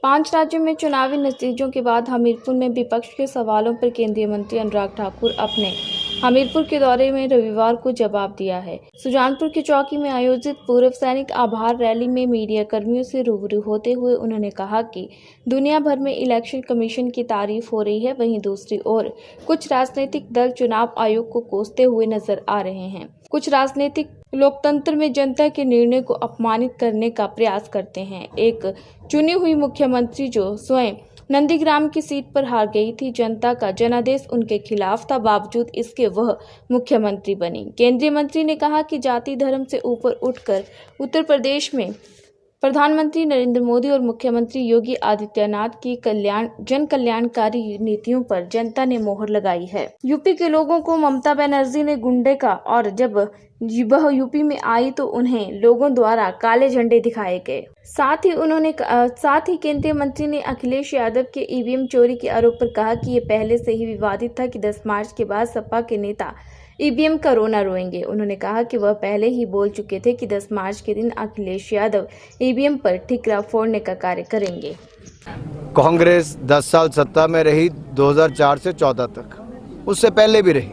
5 राज्यों में चुनावी नतीजों के बाद हमीरपुर में विपक्ष के सवालों पर केंद्रीय मंत्री अनुराग ठाकुर अपने हमीरपुर के दौरे में रविवार को जवाब दिया है। सुजानपुर की चौकी में आयोजित पूर्व सैनिक आभार रैली में मीडिया कर्मियों से रूबरू होते हुए उन्होंने कहा कि दुनिया भर में इलेक्शन कमीशन की तारीफ हो रही है, वहीं दूसरी ओर कुछ राजनीतिक दल चुनाव आयोग को कोसते हुए नजर आ रहे हैं। कुछ राजनीतिक लोकतंत्र में जनता के निर्णय को अपमानित करने का प्रयास करते हैं। एक चुनी हुई मुख्यमंत्री जो स्वयं नंदीग्राम की सीट पर हार गई थी, जनता का जनादेश उनके खिलाफ था, बावजूद इसके वह मुख्यमंत्री बनी। केंद्रीय मंत्री ने कहा कि जाति धर्म से ऊपर उठकर उत्तर प्रदेश में प्रधानमंत्री नरेंद्र मोदी और मुख्यमंत्री योगी आदित्यनाथ की जन कल्याणकारी नीतियों पर जनता ने मोहर लगाई है। यूपी के लोगों को ममता बनर्जी ने गुंडे का, और जब वह यूपी में आई तो उन्हें लोगों द्वारा काले झंडे दिखाए गए। साथ ही केंद्रीय मंत्री ने अखिलेश यादव के ईवीएम चोरी के आरोप पर कहा कि ये पहले से ही विवादित था कि 10 मार्च के बाद सपा के नेता ईवीएम का रोना रोएंगे। उन्होंने कहा कि वह पहले ही बोल चुके थे कि 10 मार्च के दिन अखिलेश यादव ईवीएम पर ठिकरा फोड़ने का कार्य करेंगे। कांग्रेस 10 साल सत्ता में रही, 2004 से 14 तक, उससे पहले भी रही,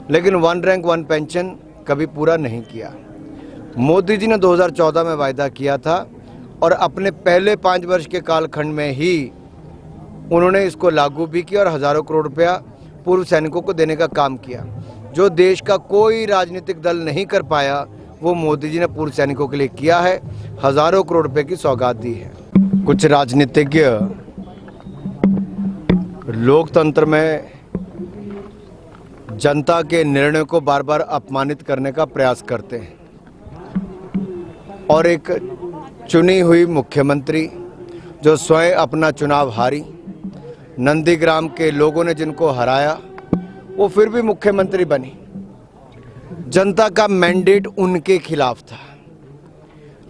लेकिन 1 रैंक 1 पेंशन कभी पूरा नहीं किया। मोदी जी ने 2014 में वायदा किया था और अपने पहले 5 वर्ष के कालखंड में ही उन्होंने इसको लागू भी किया और हज़ारों करोड़ रुपया पूर्व सैनिकों को देने का काम किया। जो देश का कोई राजनीतिक दल नहीं कर पाया, वो मोदी जी ने पूर्व सैनिकों के लिए किया है, हज़ारों करोड़ रुपए की सौगात दी है। कुछ राजनीतिज्ञ लोकतंत्र में जनता के निर्णय को बार बार अपमानित करने का प्रयास करते हैं और एक चुनी हुई मुख्यमंत्री जो स्वयं अपना चुनाव हारी, नंदीग्राम के लोगों ने जिनको हराया, वो फिर भी मुख्यमंत्री बनी। जनता का मैंडेट उनके खिलाफ था,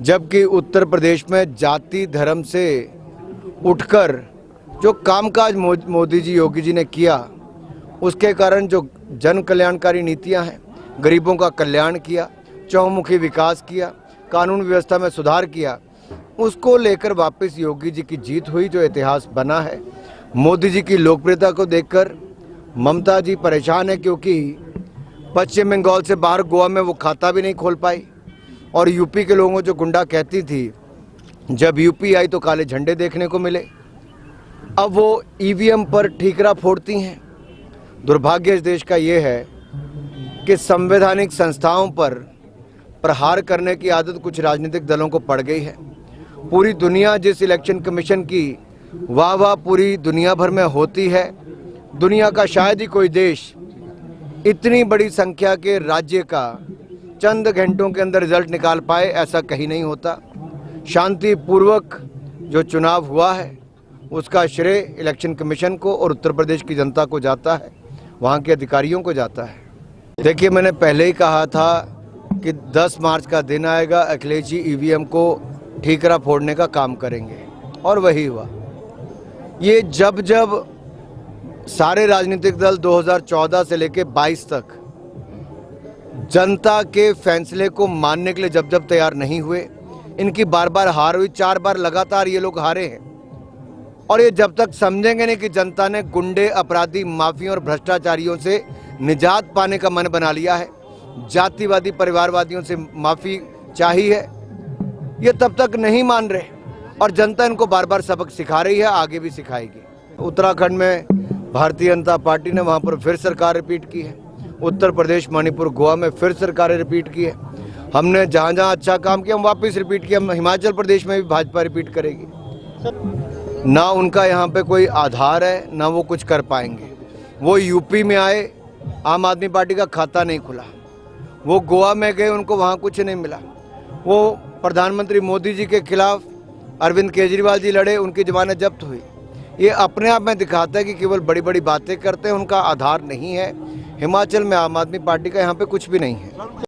जबकि उत्तर प्रदेश में जाति धर्म से उठकर जो कामकाज मोदी जी योगी जी ने किया, उसके कारण जो जन कल्याणकारी नीतियां हैं, गरीबों का कल्याण किया, चौमुखी विकास किया, कानून व्यवस्था में सुधार किया, उसको लेकर वापस योगी जी की जीत हुई, जो इतिहास बना है। मोदी जी की लोकप्रियता को देखकर ममता जी परेशान है, क्योंकि पश्चिम बंगाल से बाहर गोवा में वो खाता भी नहीं खोल पाई और यूपी के लोगों को जो गुंडा कहती थी, जब यूपी आई तो काले झंडे देखने को मिले। अब वो ईवीएम पर ठीकरा फोड़ती हैं। दुर्भाग्य इस देश का ये है कि संवैधानिक संस्थाओं पर प्रहार करने की आदत कुछ राजनीतिक दलों को पड़ गई है। पूरी दुनिया जिस इलेक्शन कमीशन की वाह पूरी दुनिया भर में होती है, दुनिया का शायद ही कोई देश इतनी बड़ी संख्या के राज्य का चंद घंटों के अंदर रिजल्ट निकाल पाए, ऐसा कहीं नहीं होता। शांतिपूर्वक जो चुनाव हुआ है उसका श्रेय इलेक्शन कमीशन को और उत्तर प्रदेश की जनता को जाता है, वहाँ के अधिकारियों को जाता है। देखिए, मैंने पहले ही कहा था कि 10 मार्च का दिन आएगा, अखिलेश जी ईवीएम को ठीकरा फोड़ने का काम करेंगे, और वही हुआ। ये जब सारे राजनीतिक दल 2014 से लेकर 22 तक जनता के फैसले को मानने के लिए जब तैयार नहीं हुए, इनकी बार बार हार हुई, 4 बार लगातार ये लोग हारे हैं। और ये जब तक समझेंगे नहीं कि जनता ने गुंडे, अपराधी, माफियों और भ्रष्टाचारियों से निजात पाने का मन बना लिया है, जातिवादी परिवारवादियों से माफ़ी चाहिए है, ये तब तक नहीं मान रहे और जनता इनको बार बार सबक सिखा रही है, आगे भी सिखाएगी। उत्तराखंड में भारतीय जनता पार्टी ने वहाँ पर फिर सरकार रिपीट की है, उत्तर प्रदेश, मणिपुर, गोवा में फिर सरकारें रिपीट की है। हमने जहाँ जहाँ अच्छा काम किया हम वापस रिपीट किया, हम हिमाचल प्रदेश में भी भाजपा रिपीट करेगी। ना उनका यहाँ पे कोई आधार है, ना वो कुछ कर पाएंगे। वो यूपी में आए, आम आदमी पार्टी का खाता नहीं खुला, वो गोवा में गए, उनको वहाँ कुछ नहीं मिला। वो प्रधानमंत्री मोदी जी के खिलाफ अरविंद केजरीवाल जी लड़े, उनकी जमानत जब्त हुई। ये अपने आप में दिखाता है कि केवल बड़ी बड़ी बातें करते हैं, उनका आधार नहीं है। हिमाचल में आम आदमी पार्टी का यहाँ पे कुछ भी नहीं है।